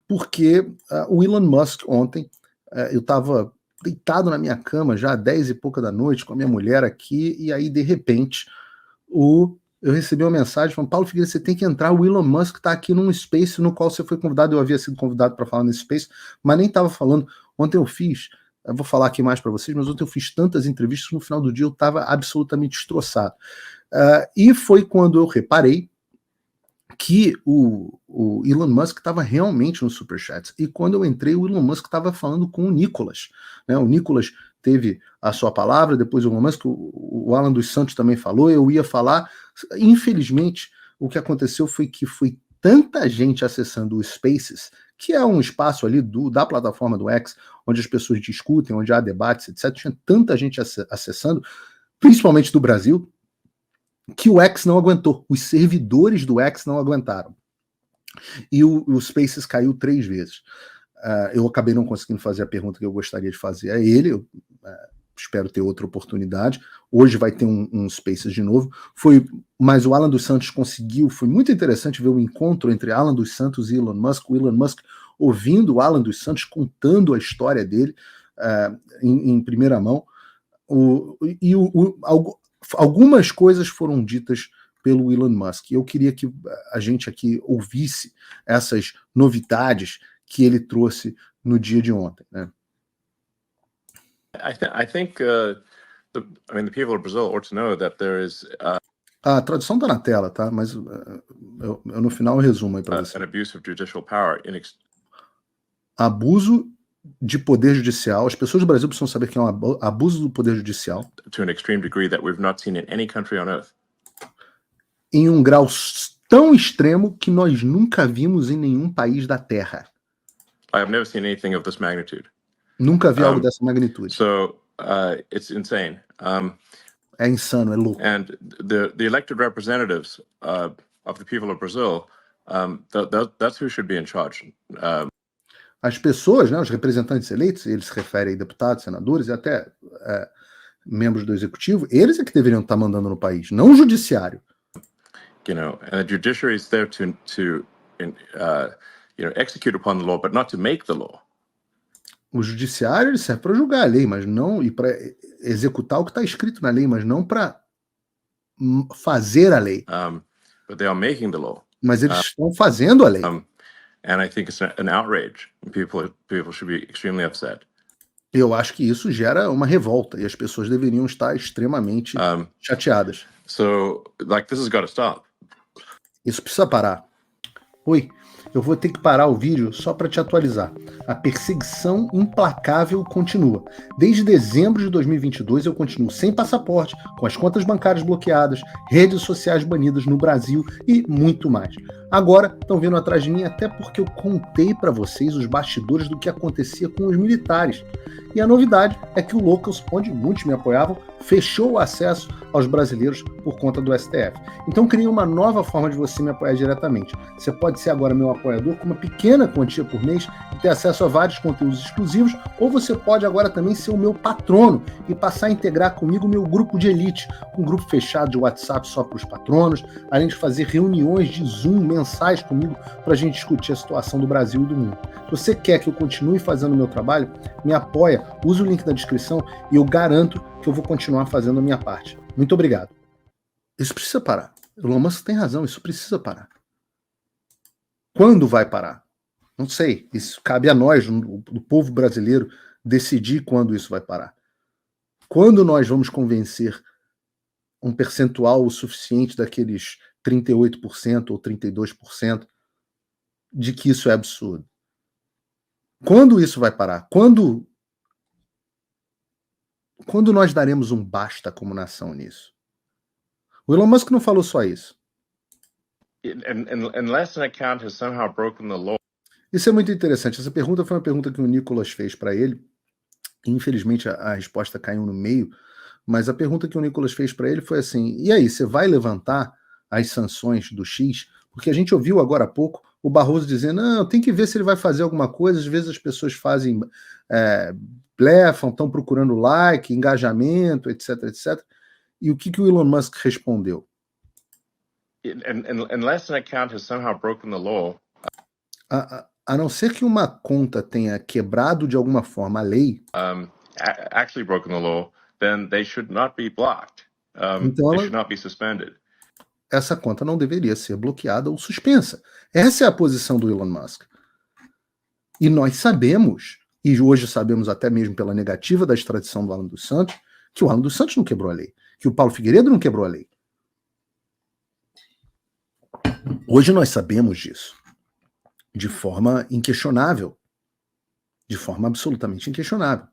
porque o Elon Musk ontem, eu estava deitado na minha cama já 10 e pouca da noite com a minha mulher aqui, e aí de repente eu recebi uma mensagem falando: Paulo Figueiredo, você tem que entrar, o Elon Musk está aqui num space no qual você foi convidado. Eu havia sido convidado para falar nesse space, mas nem estava falando. Ontem eu vou falar aqui mais para vocês, mas ontem eu fiz tantas entrevistas que no final do dia eu estava absolutamente destroçado. E foi quando eu reparei que o Elon Musk estava realmente no Superchat. E quando eu entrei, o Elon Musk estava falando com o Nicolas. Né? O Nicolas teve a sua palavra, depois o Elon Musk, o Alan dos Santos também falou, eu ia falar. Infelizmente, o que aconteceu foi que foi tanta gente acessando o Spaces, que é um espaço ali da plataforma do X, onde as pessoas discutem, onde há debates, etc. Tinha tanta gente acessando, principalmente do Brasil, que o X não aguentou. Os servidores do X não aguentaram. E o Spaces caiu 3 vezes. Eu acabei não conseguindo fazer a pergunta que eu gostaria de fazer a ele. Eu espero ter outra oportunidade. Hoje vai ter um Spaces de novo. Mas o Alan dos Santos conseguiu. Foi muito interessante ver o encontro entre Alan dos Santos e Elon Musk. O Elon Musk ouvindo o Alan dos Santos contando a história dele em primeira mão. Algumas coisas foram ditas pelo Elon Musk. Eu queria que a gente aqui ouvisse essas novidades que ele trouxe no dia de ontem, né? I think the people of Brazil ought to know that there is a tradução está na tela, tá? Mas eu no final eu resumo aí para você. An abuse of judicial power abuso de poder judicial. As pessoas do Brasil precisam saber que é um abuso do poder judicial. To an extreme degree that we've not seen in any country on earth. Em um grau tão extremo que nós nunca vimos em nenhum país da Terra. I have never seen anything of this magnitude. Nunca vi algo dessa magnitude. So it's insane. É insano, é louco. And the elected representatives of the people of Brazil, that's who should be in charge. As pessoas, né, os representantes eleitos, eles se referem a deputados, senadores e até membros do executivo, eles é que deveriam estar mandando no país, não o judiciário. You know, and the judiciary is there to execute upon the law, but not to make the law. O judiciário ele serve para julgar a lei, mas não, e para executar o que está escrito na lei, mas não para fazer a lei. But they are making the law. Mas eles estão fazendo a lei. And I think it's an outrage. People should be extremely upset. Eu acho que isso gera uma revolta e as pessoas deveriam estar extremamente chateadas. So, this has got to stop. Isso precisa parar. Oi, eu vou ter que parar o vídeo só para te atualizar. A perseguição implacável continua. Desde dezembro de 2022 eu continuo sem passaporte, com as contas bancárias bloqueadas, redes sociais banidas no Brasil e muito mais. Agora estão vindo atrás de mim até porque eu contei para vocês os bastidores do que acontecia com os militares. E a novidade é que o Locals, onde muitos me apoiavam, fechou o acesso aos brasileiros por conta do STF. Então criei uma nova forma de você me apoiar diretamente. Você pode ser agora meu apoiador com uma pequena quantia por mês e ter acesso a vários conteúdos exclusivos, ou você pode agora também ser o meu patrono e passar a integrar comigo o meu grupo de elite, um grupo fechado de WhatsApp só para os patronos, além de fazer reuniões de Zoom mensais comigo para a gente discutir a situação do Brasil e do mundo. Se você quer que eu continue fazendo o meu trabalho, me apoia, use o link na descrição e eu garanto que eu vou continuar fazendo a minha parte. Muito obrigado. Isso precisa parar. O Elon Musk tem razão, isso precisa parar. Quando vai parar? Não sei. Isso cabe a nós, do povo brasileiro, decidir quando isso vai parar. Quando nós vamos convencer um percentual o suficiente daqueles 38% ou 32% de que isso é absurdo? Quando isso vai parar? Quando nós daremos um basta como nação nisso? O Elon Musk não falou só isso. Unless an account has somehow broken the law. Isso é muito interessante. Essa pergunta foi uma pergunta que o Nicolas fez para ele. Infelizmente a resposta caiu no meio, mas a pergunta que o Nicolas fez para ele foi assim: e aí, você vai levantar as sanções do X? Porque a gente ouviu agora há pouco o Barroso dizendo: não, tem que ver se ele vai fazer alguma coisa. Às vezes as pessoas fazem, blefam, estão procurando like, engajamento, etc, etc. E o que o Elon Musk respondeu? Unless an account has somehow broken the law. a não ser que uma conta tenha quebrado de alguma forma a lei, actually broken the law, then they should not be blocked. então They should not be suspended. essa conta não deveria ser bloqueada ou suspensa. Essa é a posição do Elon Musk. E nós sabemos, e hoje sabemos até mesmo pela negativa da extradição do Alan dos Santos, que o Alan dos Santos não quebrou a lei, que o Paulo Figueiredo não quebrou a lei. Hoje nós sabemos disso, de forma inquestionável, de forma absolutamente inquestionável.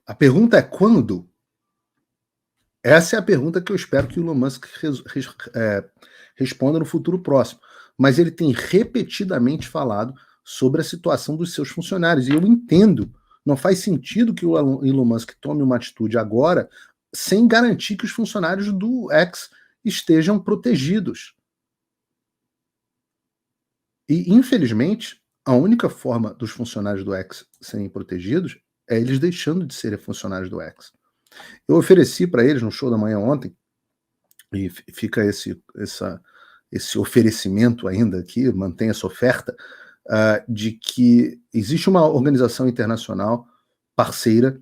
A pergunta é quando? Essa é a pergunta que eu espero que o Elon Musk responda no futuro próximo. Mas ele tem repetidamente falado sobre a situação dos seus funcionários. E eu entendo, não faz sentido que o Elon Musk tome uma atitude agora sem garantir que os funcionários do X estejam protegidos. E, infelizmente, a única forma dos funcionários do X serem protegidos é eles deixando de serem funcionários do X. Eu ofereci para eles no show da manhã ontem, e fica esse oferecimento ainda aqui, mantém essa oferta, de que existe uma organização internacional parceira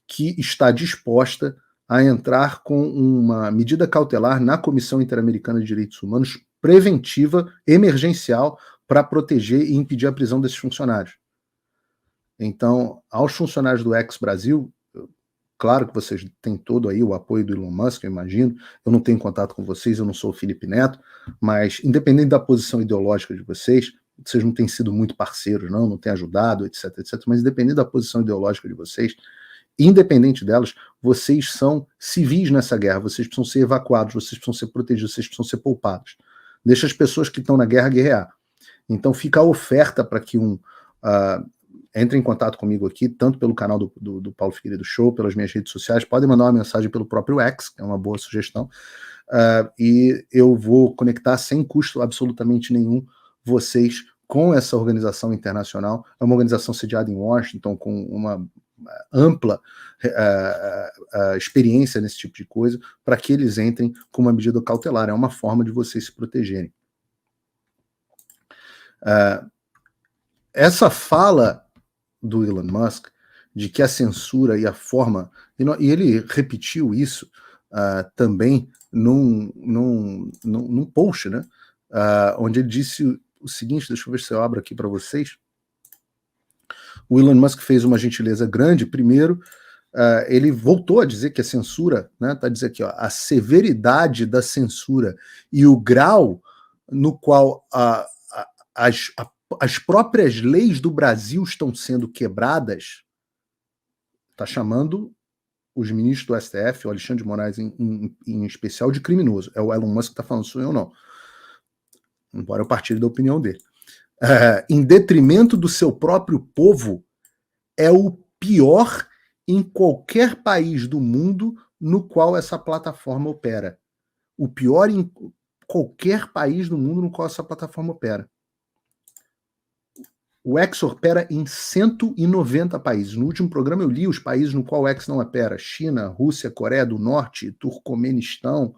que está disposta a entrar com uma medida cautelar na Comissão Interamericana de Direitos Humanos preventiva, emergencial, para proteger e impedir a prisão desses funcionários. Então, aos funcionários do ex-Brasil, claro que vocês têm todo aí o apoio do Elon Musk, eu imagino. Eu não tenho contato com vocês, eu não sou o Felipe Neto, mas independente da posição ideológica de vocês não têm sido muito parceiros, não têm ajudado, etc, etc. Mas independente da posição ideológica de vocês, independente delas, vocês são civis nessa guerra, vocês precisam ser evacuados, vocês precisam ser protegidos, vocês precisam ser poupados. Deixa as pessoas que estão na guerra guerrear. Então fica a oferta para que entre em contato comigo aqui, tanto pelo canal do Paulo Figueiredo Show, pelas minhas redes sociais, podem mandar uma mensagem pelo próprio X, que é uma boa sugestão, e eu vou conectar sem custo absolutamente nenhum vocês com essa organização internacional. É uma organização sediada em Washington, com uma ampla experiência nesse tipo de coisa, para que eles entrem com uma medida cautelar. É uma forma de vocês se protegerem. Essa fala do Elon Musk de que a censura e a forma, e ele repetiu isso também num post, né, onde ele disse o seguinte, deixa eu ver se eu abro aqui para vocês. O Elon Musk fez uma gentileza grande. Primeiro, ele voltou a dizer que a censura, né, tá dizendo aqui, ó, a severidade da censura e o grau no qual as próprias leis do Brasil estão sendo quebradas, está chamando os ministros do STF, o Alexandre de Moraes em especial, de criminoso. É o Elon Musk que está falando, sou eu não. Embora eu partilhe da opinião dele. Em detrimento do seu próprio povo, é o pior em qualquer país do mundo no qual essa plataforma opera. O pior em qualquer país do mundo no qual essa plataforma opera. O X opera em 190 países. No último programa eu li os países no qual o X não opera. China, Rússia, Coreia do Norte, Turcomenistão.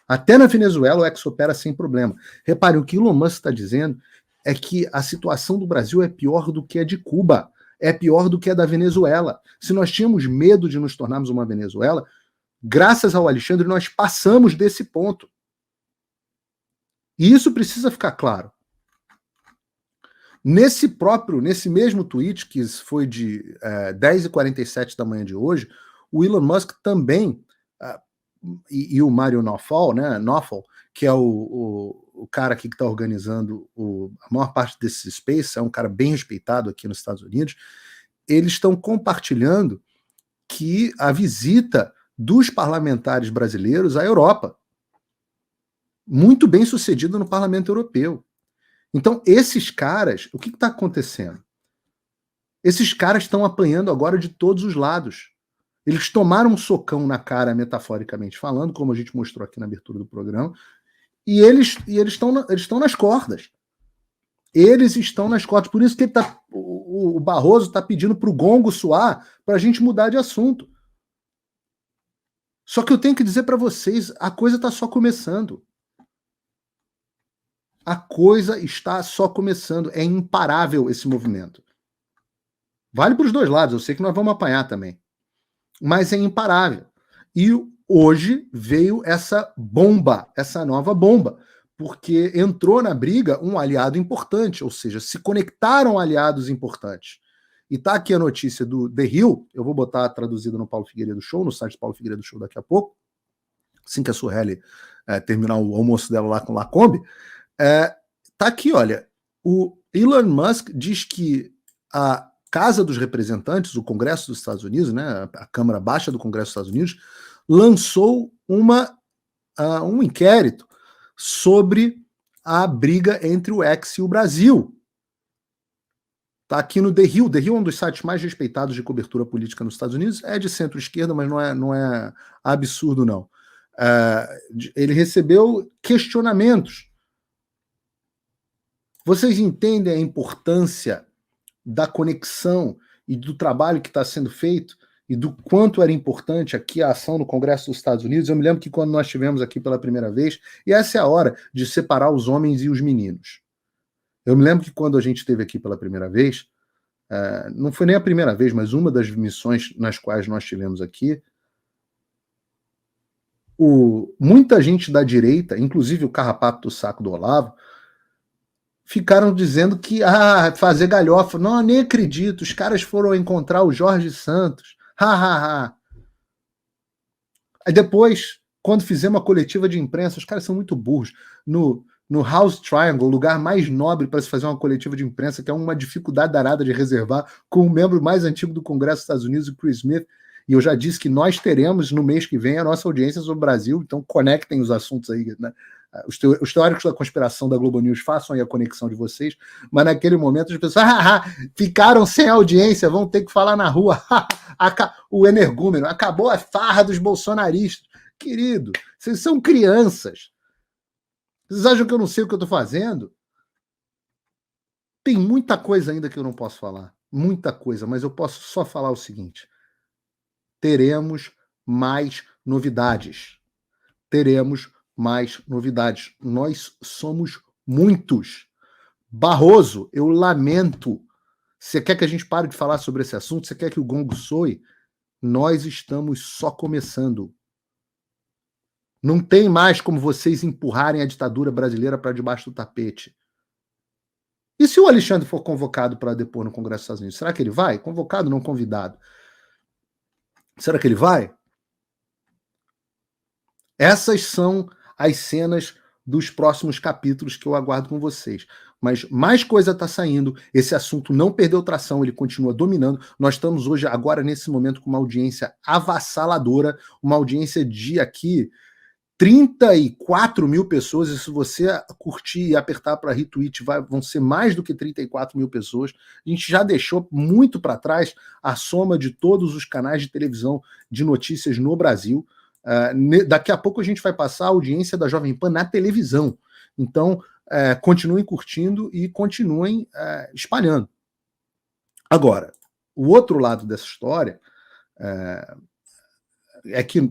Até na Venezuela o X opera sem problema. Reparem, o que Elon Musk está dizendo é que a situação do Brasil é pior do que a de Cuba. É pior do que a da Venezuela. Se nós tínhamos medo de nos tornarmos uma Venezuela, graças ao Alexandre nós passamos desse ponto. E isso precisa ficar claro. Nesse mesmo tweet, que foi de 10h47 da manhã de hoje, o Elon Musk também, e o Mario Nawfal, né, que é o cara aqui que está organizando a maior parte desses space, é um cara bem respeitado aqui nos Estados Unidos, eles estão compartilhando que a visita dos parlamentares brasileiros à Europa, muito bem sucedida no Parlamento Europeu. Então, esses caras, o que está acontecendo? Esses caras estão apanhando agora de todos os lados. Eles tomaram um socão na cara, metaforicamente falando, como a gente mostrou aqui na abertura do programa, e eles estão nas cordas. Eles estão nas cordas. Por isso que o Barroso está pedindo para o gongo soar para a gente mudar de assunto. Só que eu tenho que dizer para vocês, a coisa está só começando. A coisa está só começando. É imparável esse movimento. Vale para os dois lados. Eu sei que nós vamos apanhar também. Mas é imparável. E hoje veio essa bomba, essa nova bomba, porque entrou na briga um aliado importante, ou seja, se conectaram aliados importantes. E tá aqui a notícia do The Hill, eu vou botar traduzida no Paulo Figueiredo Show, no site do Paulo Figueiredo Show daqui a pouco, assim que a Sueli terminar o almoço dela lá com o Lacombe. Tá aqui, olha, o Elon Musk diz que a Casa dos Representantes, o Congresso dos Estados Unidos, né, a Câmara Baixa do Congresso dos Estados Unidos, lançou um inquérito sobre a briga entre o X e o Brasil. Está aqui no The Hill. The Hill é um dos sites mais respeitados de cobertura política nos Estados Unidos. É de centro-esquerda, mas não é absurdo, não. Ele recebeu questionamentos. Vocês entendem a importância da conexão e do trabalho que está sendo feito e do quanto era importante aqui a ação no Congresso dos Estados Unidos? Eu me lembro que quando nós estivemos aqui pela primeira vez, e essa é a hora de separar os homens e os meninos. Eu me lembro que quando a gente esteve aqui pela primeira vez, não foi nem a primeira vez, mas uma das missões nas quais nós estivemos aqui, muita gente da direita, inclusive o carrapato do saco do Olavo, ficaram dizendo que fazer galhofa. Não, nem acredito. Os caras foram encontrar o Jorge Santos. Aí depois, quando fizemos a coletiva de imprensa, os caras são muito burros. No House Triangle, o lugar mais nobre para se fazer uma coletiva de imprensa, que é uma dificuldade danada de reservar, com o membro mais antigo do Congresso dos Estados Unidos, o Chris Smith. E eu já disse que nós teremos no mês que vem a nossa audiência sobre o Brasil, então conectem os assuntos aí, né? Os teóricos da conspiração da Globo News façam aí a conexão de vocês, mas naquele momento as pessoas ficaram sem audiência, vão ter que falar na rua. O energúmeno, acabou a farra dos bolsonaristas. Querido, vocês são crianças. Vocês acham que eu não sei o que eu estou fazendo? Tem muita coisa ainda que eu não posso falar. Muita coisa, mas eu posso só falar o seguinte. Teremos mais novidades. Teremos mais novidades. Nós somos muitos. Barroso, eu lamento. Você quer que a gente pare de falar sobre esse assunto? Você quer que o gongo soe? Nós estamos só começando. Não tem mais como vocês empurrarem a ditadura brasileira para debaixo do tapete. E se o Alexandre for convocado para depor no Congresso dos Estados Unidos, será que ele vai? Convocado, não convidado. Será que ele vai? Essas são as cenas dos próximos capítulos que eu aguardo com vocês. Mas mais coisa está saindo, esse assunto não perdeu tração, ele continua dominando. Nós estamos hoje, agora, nesse momento, com uma audiência avassaladora, uma audiência de aqui 34 mil pessoas, e se você curtir e apertar para retweet, vão ser mais do que 34 mil pessoas. A gente já deixou muito para trás a soma de todos os canais de televisão de notícias no Brasil. Daqui a pouco a gente vai passar a audiência da Jovem Pan na televisão. Então, continuem curtindo e continuem espalhando. Agora, o outro lado dessa história é que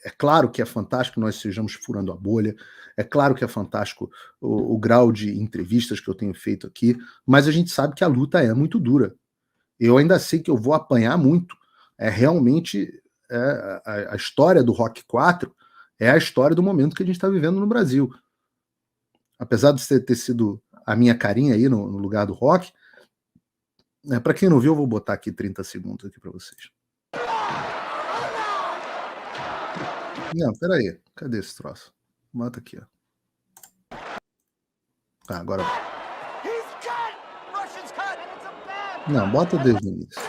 é claro que é fantástico que nós estejamos furando a bolha, é claro que é fantástico o grau de entrevistas que eu tenho feito aqui, mas a gente sabe que a luta é muito dura. Eu ainda sei que eu vou apanhar muito. Realmente, a história do Rock 4 é a história do momento que a gente está vivendo no Brasil. Apesar de ter sido a minha carinha aí no lugar do Rock, para quem não viu, eu vou botar aqui 30 segundos aqui para vocês. Não, peraí. Cadê esse troço? Bota aqui, ó. Agora. Não, bota desde o início.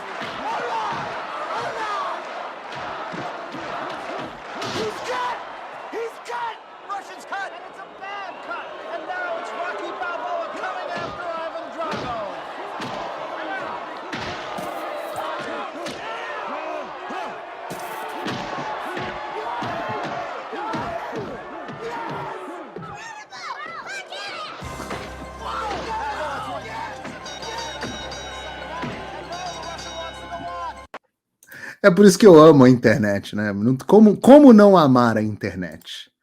É por isso que eu amo a internet, né? Como não amar a internet?